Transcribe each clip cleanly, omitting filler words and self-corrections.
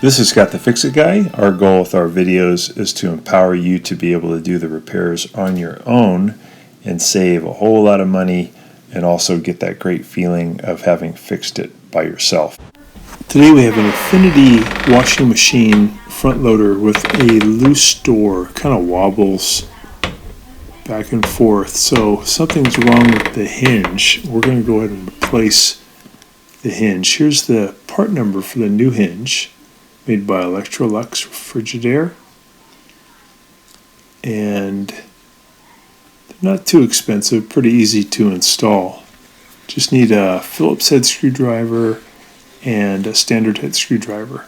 This is Scott the Fix-It Guy. Our goal with our videos is to empower you to be able to do the repairs on your own and save a whole lot of money and also get that great feeling of having fixed it by yourself. Today we have an Infinity washing machine front loader with a loose door, kind of wobbles back and forth. So something's wrong with the hinge. We're going to go ahead and replace the hinge. Here's the part number for the new hinge, made by Electrolux Frigidaire, and they're not too expensive, pretty easy to install. Just need a Phillips head screwdriver and a standard head screwdriver.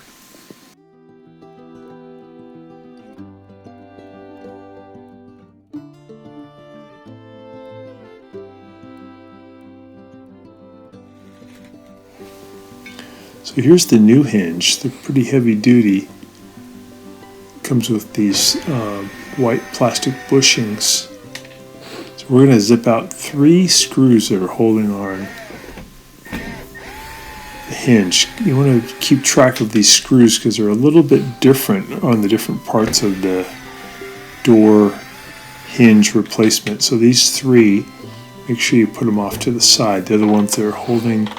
So here's the new hinge. They're pretty heavy duty. Comes with these white plastic bushings. So we're going to zip out 3 screws that are holding on the hinge. You want to keep track of these screws because they're a little bit different on the different parts of the door hinge replacement. So these 3, make sure you put them off to the side. They're the ones that are holding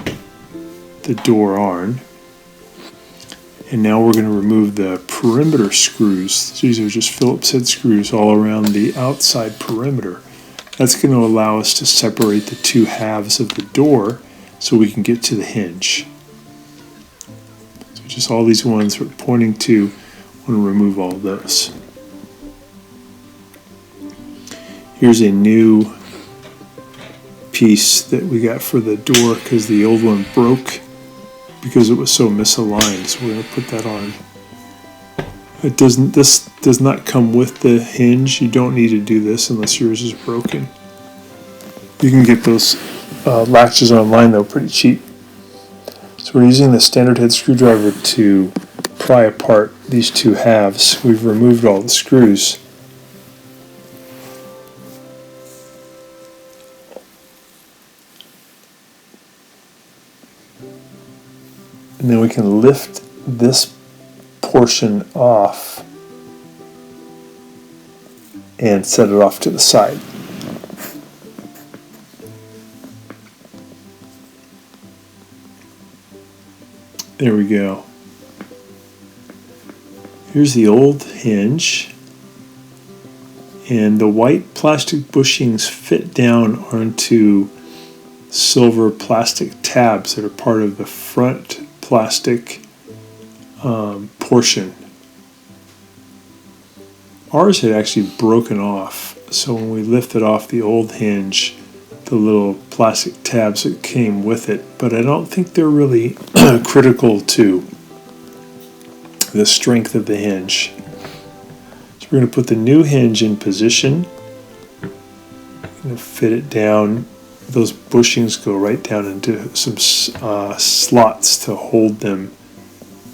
the door on. And now we're going to remove the perimeter screws. These are just Phillips head screws all around the outside perimeter. That's going to allow us to separate the 2 halves of the door so we can get to the hinge. So just all these ones we're pointing to, want to remove all of those. Here's a new piece that we got for the door because the old one broke because it was so misaligned, so we're going to put that on. This does not come with the hinge. You don't need to do this unless yours is broken. You can get those latches online though, pretty cheap. So we're using the standard head screwdriver to pry apart these 2 halves. We've removed all the screws. And then we can lift this portion off and set it off to the side. There we go. Here's the old hinge, and the white plastic bushings fit down onto silver plastic tabs that are part of the front plastic portion. Ours had actually broken off, so when we lifted off the old hinge, the little plastic tabs that came with it, but I don't think they're really critical to the strength of the hinge. So we're going to put the new hinge in position. I'm going to fit it down. Those bushings go right down into some slots to hold them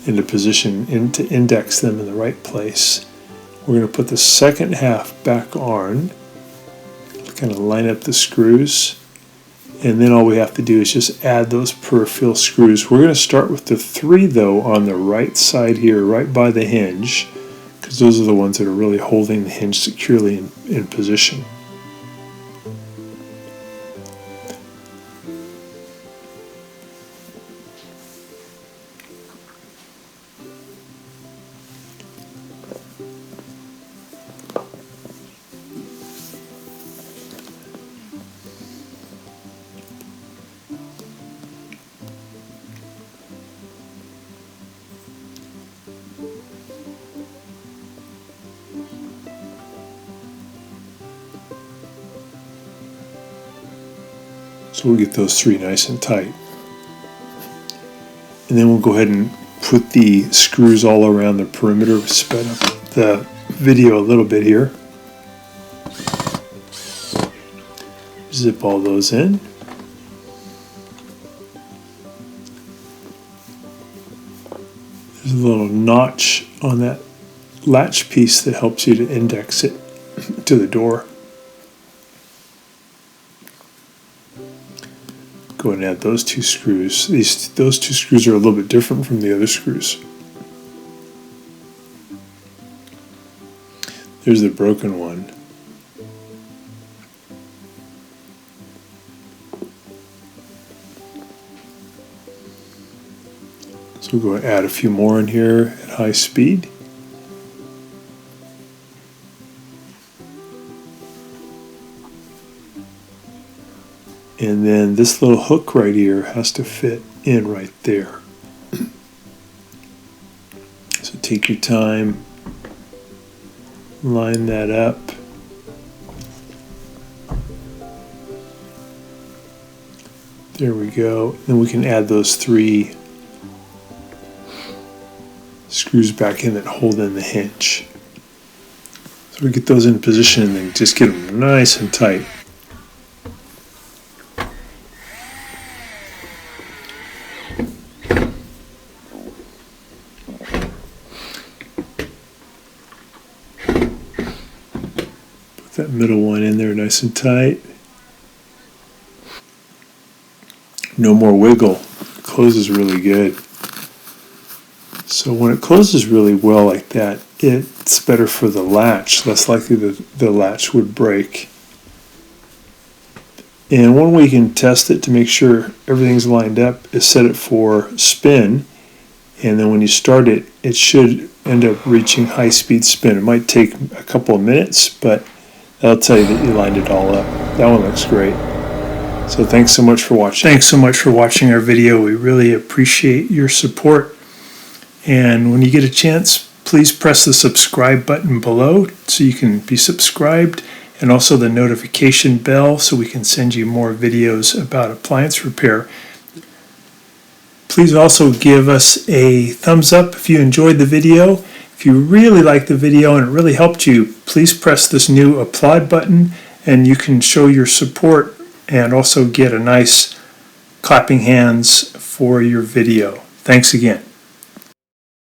into position and to index them in the right place. We're going to put the second half back on, kind of line up the screws, and then all we have to do is just add those peripheral screws. We're going to start with the 3 though on the right side here, right by the hinge, because those are the ones that are really holding the hinge securely in position. So we'll get those 3 nice and tight. And then we'll go ahead and put the screws all around the perimeter. Sped up the video a little bit here. Zip all those in. There's a little notch on that latch piece that helps you to index it to the door. Go ahead and add those 2 screws. Those 2 screws are a little bit different from the other screws. There's the broken one. So we'll go add a few more in here at high speed. And then this little hook right here has to fit in right there. So take your time, line that up. There we go. Then we can add those 3 screws back in that hold in the hinge. So we get those in position and then just get them nice and tight. That middle one in there nice and tight. No more wiggle. It closes really good. So when it closes really well like that, it's better for the latch. Less likely the latch would break. And one way you can test it to make sure everything's lined up is set it for spin. And then when you start it, it should end up reaching high-speed spin. It might take a couple of minutes, but that'll tell you that you lined it all up. That one looks great. So thanks so much for watching. Thanks so much for watching our video. We really appreciate your support. And when you get a chance, please press the subscribe button below so you can be subscribed, and also the notification bell so we can send you more videos about appliance repair. Please also give us a thumbs up if you enjoyed the video. If you really liked the video and it really helped you, please press this new applaud button and you can show your support and also get a nice clapping hands for your video. Thanks again.